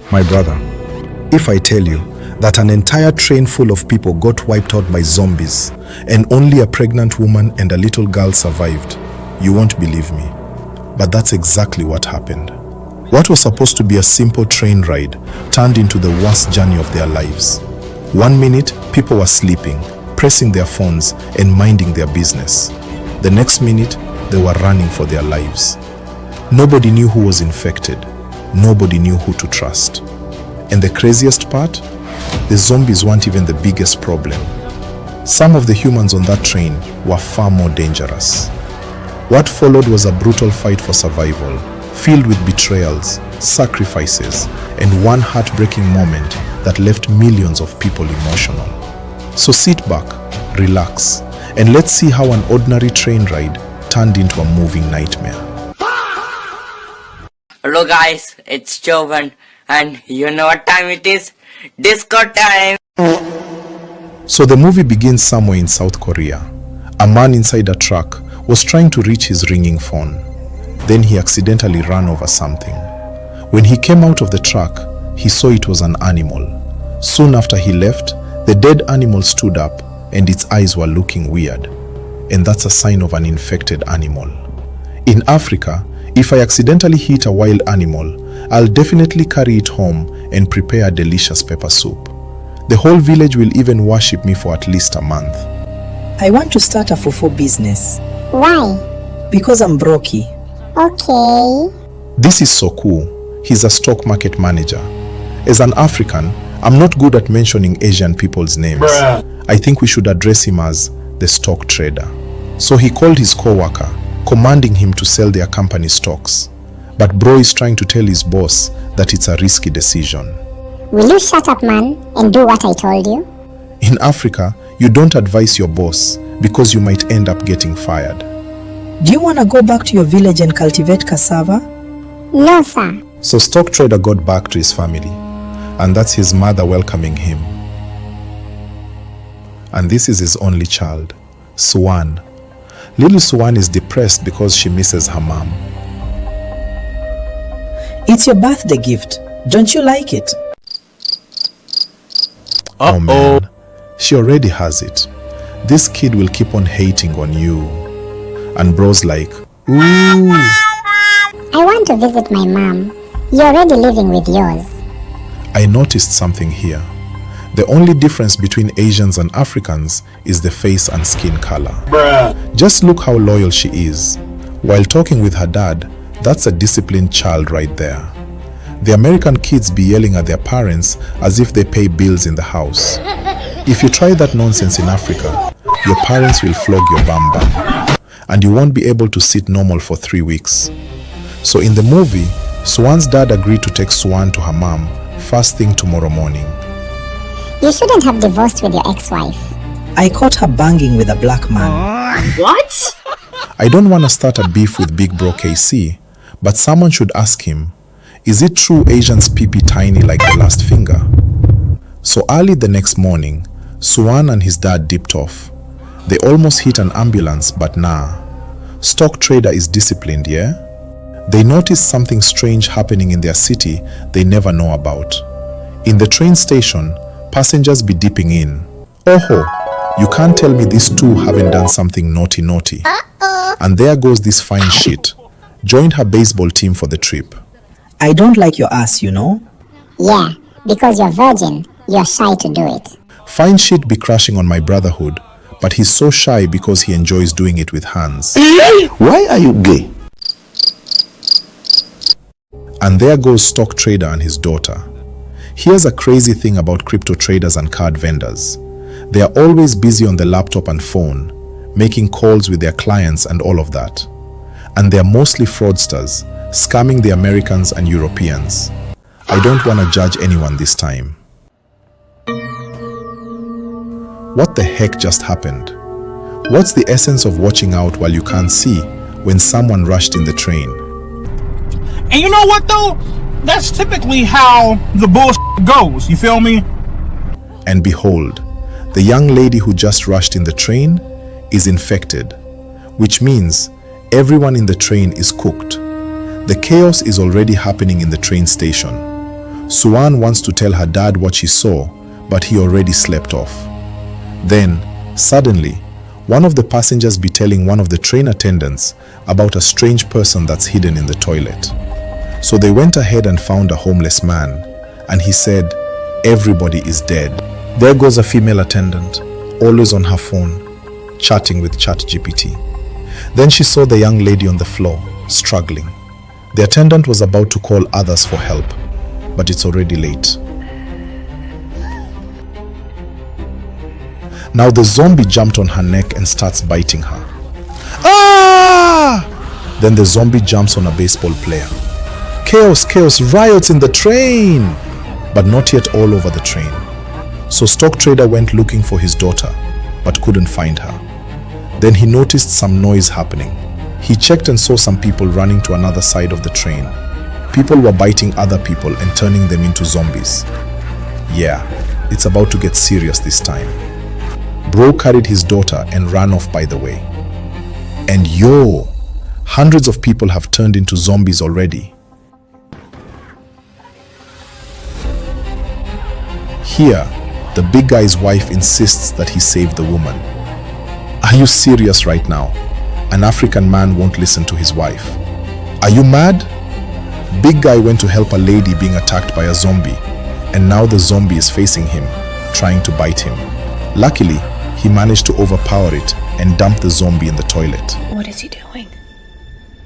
My brother, if I tell you that an entire train full of people got wiped out by zombies and only a pregnant woman and a little girl survived, you won't believe me. But that's exactly what happened. What was supposed to be a simple train ride turned into the worst journey of their lives. 1 minute, people were sleeping, pressing their phones and minding their business. The next minute, they were running for their lives. Nobody knew who was infected. Nobody knew who to trust. And the craziest part? The zombies weren't even the biggest problem. Some of the humans on that train were far more dangerous. What followed was a brutal fight for survival, filled with betrayals, sacrifices, and one heartbreaking moment that left millions of people emotional. So sit back, relax, and let's see how an ordinary train ride turned into a moving nightmare. Hello guys, it's Jovan, and you know what time it is? Disco time! So the movie begins somewhere in South Korea. A man inside a truck was trying to reach his ringing phone. Then he accidentally ran over something. When he came out of the truck, he saw it was an animal. Soon after he left, the dead animal stood up and its eyes were looking weird. And that's a sign of an infected animal. In Africa, if I accidentally hit a wild animal, I'll definitely carry it home and prepare a delicious pepper soup. The whole village will even worship me for at least a month. I want to start a fufu business. Why? Because I'm brokey. Okay. This is so cool. He's a stock market manager. As an African, I'm not good at mentioning Asian people's names. I think we should address him as the stock trader. So he called his co-worker, commanding him to sell their company stocks. But bro is trying to tell his boss that it's a risky decision. Will you shut up, man, and do what I told you? In Africa, you don't advise your boss because you might end up getting fired. Do you want to go back to your village and cultivate cassava? No, sir. So stock trader got back to his family, and that's his mother welcoming him. And this is his only child, Swan. Little Swan is depressed because she misses her mom. It's your birthday gift. Don't you like it? Oh man, she already has it. This kid will keep on hating on you. And bro's like, ooh. I want to visit my mom. You're already living with yours. I noticed something here. The only difference between Asians and Africans is the face and skin color. Just look how loyal she is. While talking with her dad, that's a disciplined child right there. The American kids be yelling at their parents as if they pay bills in the house. If you try that nonsense in Africa, your parents will flog your bum bum, and you won't be able to sit normal for 3 weeks. So in the movie, Swan's dad agreed to take Swan to her mom first thing tomorrow morning. You shouldn't have divorced with your ex-wife. I caught her banging with a black man. What? I don't want to start a beef with Big Bro KC, but someone should ask him, is it true Asians pee-pee tiny like the last finger? So early the next morning, Swan and his dad dipped off. They almost hit an ambulance, but nah. Stock trader is disciplined, yeah? They noticed something strange happening in their city they never know about. In the train station, passengers be dipping in. Oh, you can't tell me these two haven't done something naughty. And there goes this fine shit. Joined her baseball team for the trip. I don't like your ass, you know? Yeah, because you're virgin, you're shy to do it. Fine shit be crashing on my brotherhood, but he's so shy because he enjoys doing it with hands. Why are you gay? And there goes stock trader and his daughter. Here's a crazy thing about crypto traders and card vendors. They are always busy on the laptop and phone, making calls with their clients and all of that. And they're mostly fraudsters, scamming the Americans and Europeans. I don't want to judge anyone this time. What the heck just happened? What's the essence of watching out while you can't see when someone rushed in the train? And you know what though? That's typically how the bullshit goes, you feel me? And behold, the young lady who just rushed in the train is infected, which means everyone in the train is cooked. The chaos is already happening in the train station. Suan wants to tell her dad what she saw, but he already slept off. Then, suddenly, one of the passengers be telling one of the train attendants about a strange person that's hidden in the toilet. So they went ahead and found a homeless man, and he said, "Everybody is dead." There goes a female attendant, always on her phone, chatting with ChatGPT. Then she saw the young lady on the floor, struggling. The attendant was about to call others for help, but it's already late. Now the zombie jumped on her neck and starts biting her. Ah! Then the zombie jumps on a baseball player. Chaos, chaos, riots in the train! But not yet all over the train. So Stock Trader went looking for his daughter, but couldn't find her. Then he noticed some noise happening. He checked and saw some people running to another side of the train. People were biting other people and turning them into zombies. Yeah, it's about to get serious this time. Bro carried his daughter and ran off, by the way. And yo, hundreds of people have turned into zombies already. Here, the big guy's wife insists that he saved the woman. Are you serious right now? An African man won't listen to his wife. Are you mad? Big guy went to help a lady being attacked by a zombie, and now the zombie is facing him, trying to bite him. Luckily, he managed to overpower it and dump the zombie in the toilet. What is he doing?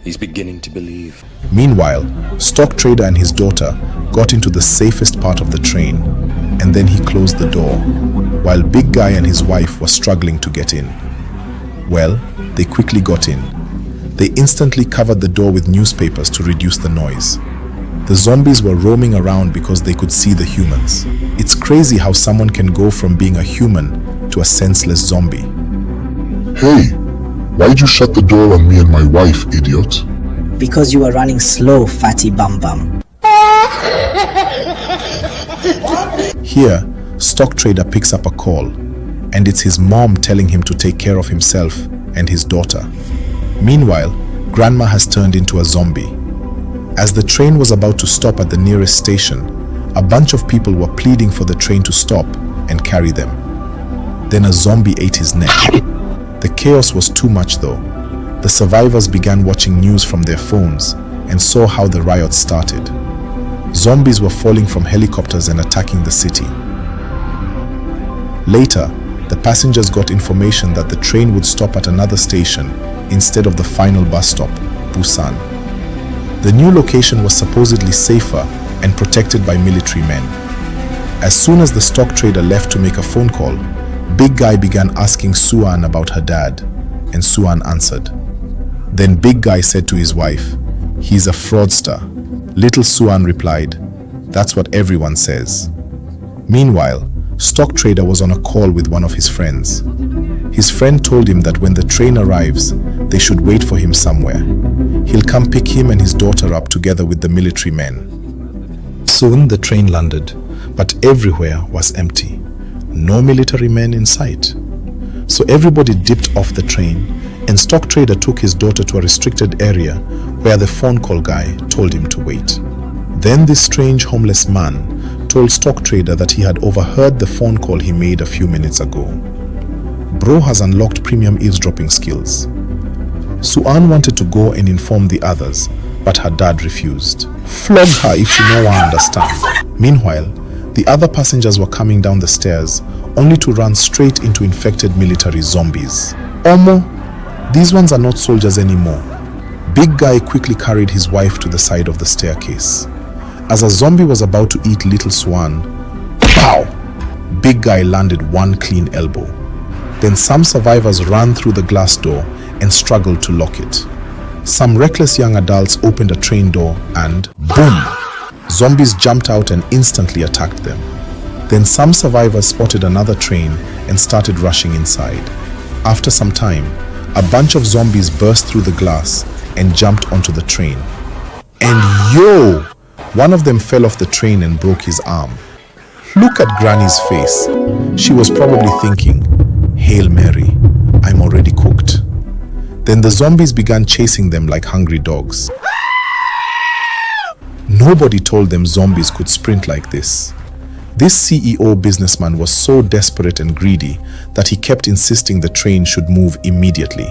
He's beginning to believe. Meanwhile, Stock Trader and his daughter got into the safest part of the train, and then he closed the door, while Big Guy and his wife were struggling to get in. Well, they quickly got in. They instantly covered the door with newspapers to reduce the noise. The zombies were roaming around because they could see the humans. It's crazy how someone can go from being a human to a senseless zombie. Hey, why'd you shut the door on me and my wife, idiot? Because you were running slow, fatty bum bum. Here, Stock Trader picks up a call, and it's his mom telling him to take care of himself and his daughter. Meanwhile, Grandma has turned into a zombie. As the train was about to stop at the nearest station, a bunch of people were pleading for the train to stop and carry them. Then a zombie ate his neck. The chaos was too much though. The survivors began watching news from their phones and saw how the riot started. Zombies were falling from helicopters and attacking the city. Later, the passengers got information that the train would stop at another station instead of the final bus stop, Busan. The new location was supposedly safer and protected by military men. As soon as the Stock Trader left to make a phone call, Big Guy began asking Suan about her dad, and Suan answered. Then Big Guy said to his wife, "He's a fraudster." Little Suan replied, "That's what everyone says." Meanwhile, Stock Trader was on a call with one of his friends. His friend told him that when the train arrives, they should wait for him somewhere. He'll come pick him and his daughter up together with the military men. Soon the train landed, but everywhere was empty. No military men in sight. So everybody dipped off the train, and Stock Trader took his daughter to a restricted area where the phone call guy told him to wait. Then this strange homeless man told Stock Trader that he had overheard the phone call he made a few minutes ago. Bro has unlocked premium eavesdropping skills. Suan wanted to go and inform the others, but her dad refused. Flog her if she no one understands. Meanwhile, the other passengers were coming down the stairs, only to run straight into infected military zombies. Omo, these ones are not soldiers anymore. Big Guy quickly carried his wife to the side of the staircase. As a zombie was about to eat little Swan, pow! Big Guy landed one clean elbow. Then some survivors ran through the glass door and struggled to lock it. Some reckless young adults opened a train door and boom! Zombies jumped out and instantly attacked them. Then some survivors spotted another train and started rushing inside. After some time, a bunch of zombies burst through the glass and jumped onto the train. And yo! One of them fell off the train and broke his arm. Look at Granny's face. She was probably thinking, "Hail Mary, I'm already cooked." Then the zombies began chasing them like hungry dogs. No Nobody told them zombies could sprint like this. This CEO businessman was so desperate and greedy that he kept insisting the train should move immediately.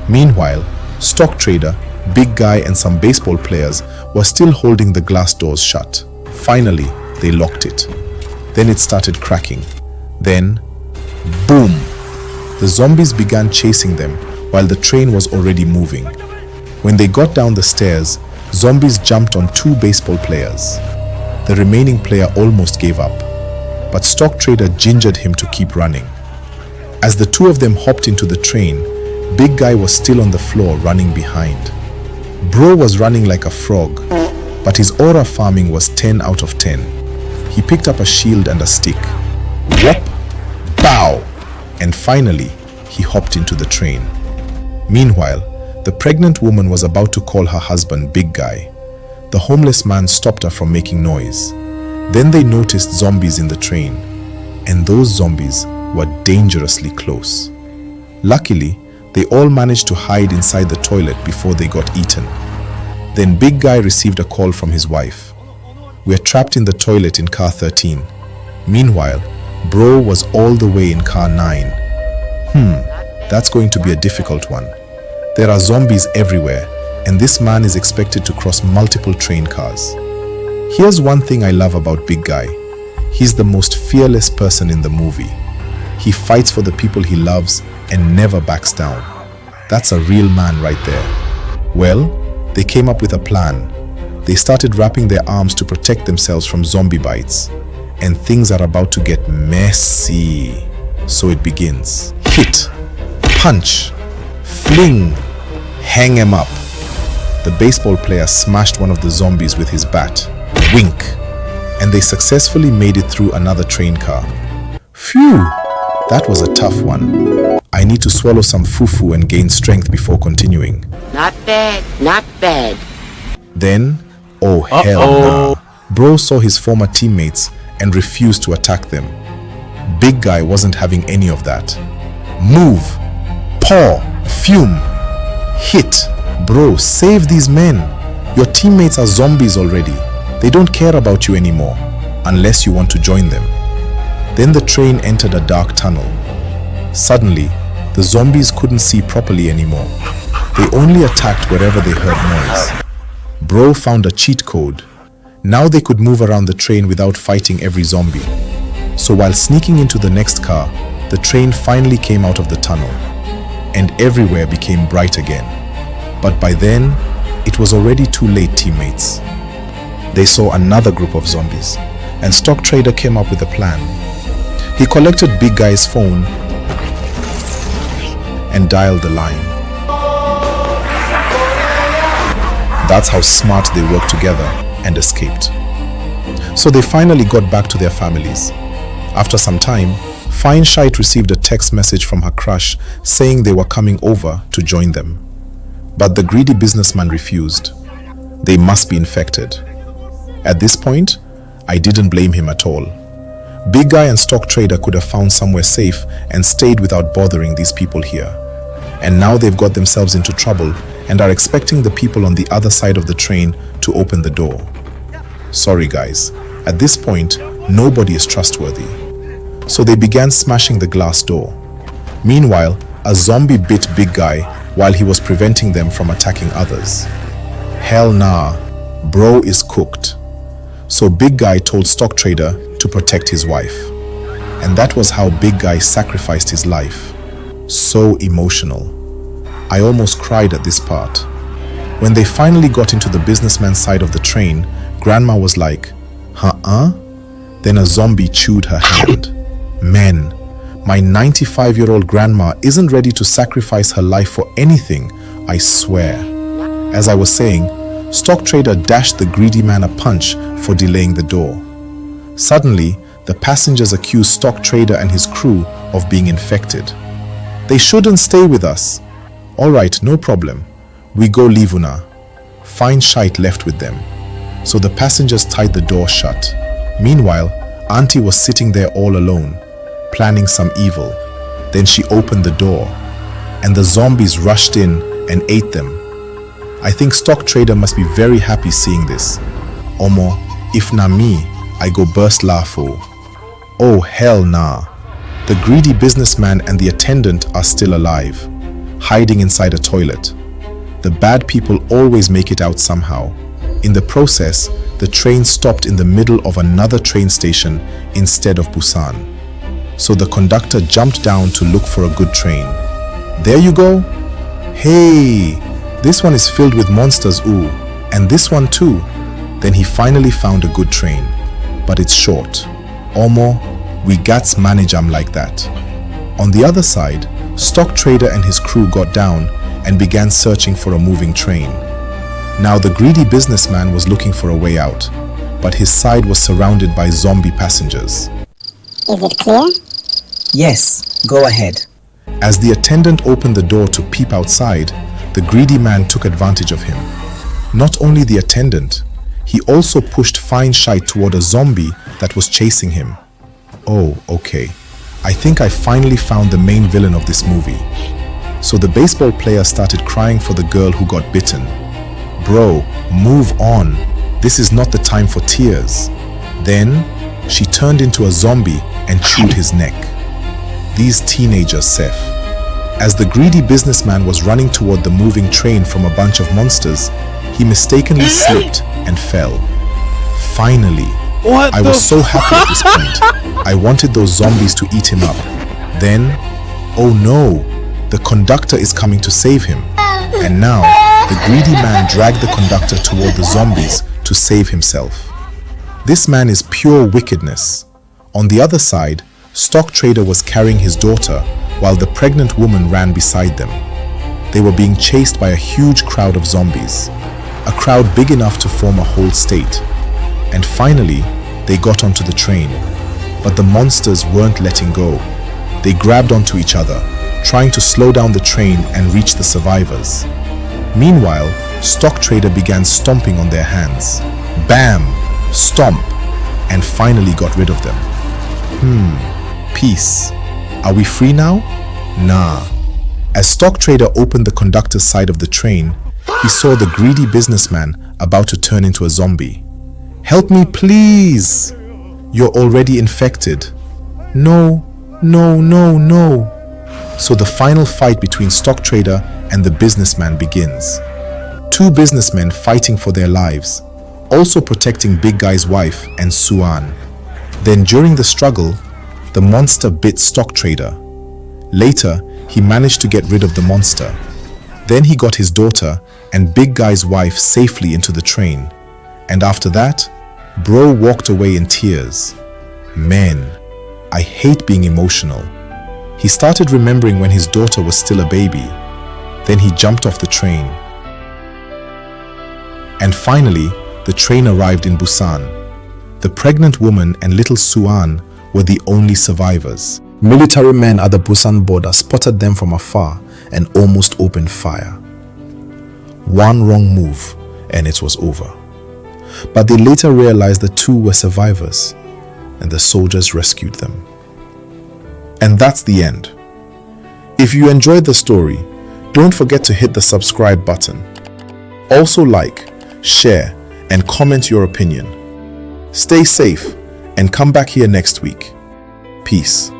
Meanwhile, stock trader, big guy and some baseball players were still holding the glass doors shut. Finally, they locked it. Then it started cracking. Then, boom! The zombies began chasing them while the train was already moving. When they got down the stairs, zombies jumped on 2 baseball players. The remaining player almost gave up, but stock trader gingered him to keep running. As the 2 of them hopped into the train, big guy was still on the floor running behind. Bro was running like a frog, but his aura farming was 10 out of 10. He picked up a shield and a stick. Whoop! Bow! And finally, he hopped into the train. Meanwhile, the pregnant woman was about to call her husband Big Guy. The homeless man stopped her from making noise. Then they noticed zombies in the train, and those zombies were dangerously close. Luckily, they all managed to hide inside the toilet before they got eaten. Then Big Guy received a call from his wife. "We're trapped in the toilet in car 13. Meanwhile, Bro was all the way in car 9. That's going to be a difficult one. There are zombies everywhere, and this man is expected to cross multiple train cars. Here's one thing I love about Big Guy. He's the most fearless person in the movie. He fights for the people he loves and never backs down. That's a real man right there. Well, they came up with a plan. They started wrapping their arms to protect themselves from zombie bites. And things are about to get messy. So it begins. Hit, punch, fling, hang him up. The baseball player smashed one of the zombies with his bat. Wink. And they successfully made it through another train car. Phew, that was a tough one. I need to swallow some fufu and gain strength before continuing. Not bad, not bad. Then, oh hell no. Bro saw his former teammates and refused to attack them. Big Guy wasn't having any of that. Move, paw, fume, hit. Bro, save these men. Your teammates are zombies already. They don't care about you anymore, unless you want to join them. Then the train entered a dark tunnel. Suddenly, the zombies couldn't see properly anymore. They only attacked wherever they heard noise. Bro found a cheat code. Now they could move around the train without fighting every zombie. So while sneaking into the next car, the train finally came out of the tunnel, and everywhere became bright again. But by then, it was already too late, teammates. They saw another group of zombies, and Stock Trader came up with a plan. He collected Big Guy's phone and dialed the line. That's how smart they worked together and escaped. So they finally got back to their families. After some time, Fine Shite received a text message from her crush saying they were coming over to join them. But the greedy businessman refused. They must be infected. At this point, I didn't blame him at all. Big Guy and Stock Trader could have found somewhere safe and stayed without bothering these people here. And now they've got themselves into trouble and are expecting the people on the other side of the train to open the door. Sorry guys, at this point, nobody is trustworthy. So they began smashing the glass door. Meanwhile, a zombie bit Big Guy while he was preventing them from attacking others. Hell nah, bro is cooked. So Big Guy told Stock Trader to protect his wife. And that was how Big Guy sacrificed his life. So emotional. I almost cried at this part. When they finally got into the businessman's side of the train, Grandma was like, "Huh?" Then a zombie chewed her hand. Man, my 95-year-old grandma isn't ready to sacrifice her life for anything, I swear. As I was saying, Stock Trader dashed the greedy man a punch for delaying the door. Suddenly, the passengers accused Stock Trader and his crew of being infected. They shouldn't stay with us. Alright, no problem. We go leave una. Fine Shite left with them. So the passengers tied the door shut. Meanwhile, Auntie was sitting there all alone, planning some evil. Then she opened the door, and the zombies rushed in and ate them. I think Stock Trader must be very happy seeing this. Omo, if na me, I go burst laugh oh. Oh hell nah. The greedy businessman and the attendant are still alive, hiding inside a toilet. The bad people always make it out somehow. In the process, the train stopped in the middle of another train station instead of Busan. So the conductor jumped down to look for a good train. There you go. Hey, this one is filled with monsters, ooh, and this one too. Then he finally found a good train, but it's short. Omo, we gats manage like that. On the other side, Stock Trader and his crew got down and began searching for a moving train. Now the greedy businessman was looking for a way out, but his side was surrounded by zombie passengers. Is it clear? Yes, go ahead. As the attendant opened the door to peep outside, the greedy man took advantage of him. Not only the attendant, he also pushed fine shite toward a zombie that was chasing him. Oh, okay. I think I finally found the main villain of this movie. So the baseball player started crying for the girl who got bitten. Bro, move on. This is not the time for tears. Then, she turned into a zombie and chewed his neck. These teenagers, Seth. As the greedy businessman was running toward the moving train from a bunch of monsters, he mistakenly slipped and fell. Finally, I was so happy at this point. I wanted those zombies to eat him up. Then, oh no, the conductor is coming to save him. And now, the greedy man dragged the conductor toward the zombies to save himself. This man is pure wickedness. On the other side, Stock Trader was carrying his daughter while the pregnant woman ran beside them. They were being chased by a huge crowd of zombies, a crowd big enough to form a whole state. And finally, they got onto the train, but the monsters weren't letting go. They grabbed onto each other, trying to slow down the train and reach the survivors. Meanwhile, Stock Trader began stomping on their hands. Bam! Stomp! And finally got rid of them. Peace. Are we free now? Nah. As Stock Trader opened the conductor's side of the train, he saw the greedy businessman about to turn into a zombie. Help me, please! You're already infected. No, no, no, no. So the final fight between Stock Trader and the businessman begins. Two businessmen fighting for their lives, also protecting Big Guy's wife and Suan. Then during the struggle, the monster bit Stock Trader. Later, he managed to get rid of the monster. Then he got his daughter and Big Guy's wife safely into the train. And after that, Bro walked away in tears. Man, I hate being emotional. He started remembering when his daughter was still a baby. Then he jumped off the train. And finally, the train arrived in Busan. The pregnant woman and little Suan were the only survivors. Military men at the Busan border spotted them from afar and almost opened fire. One wrong move and it was over. But they later realized the two were survivors and the soldiers rescued them. And that's the end. If you enjoyed the story, don't forget to hit the subscribe button. Also like, share, and comment your opinion. Stay safe and come back here next week. Peace.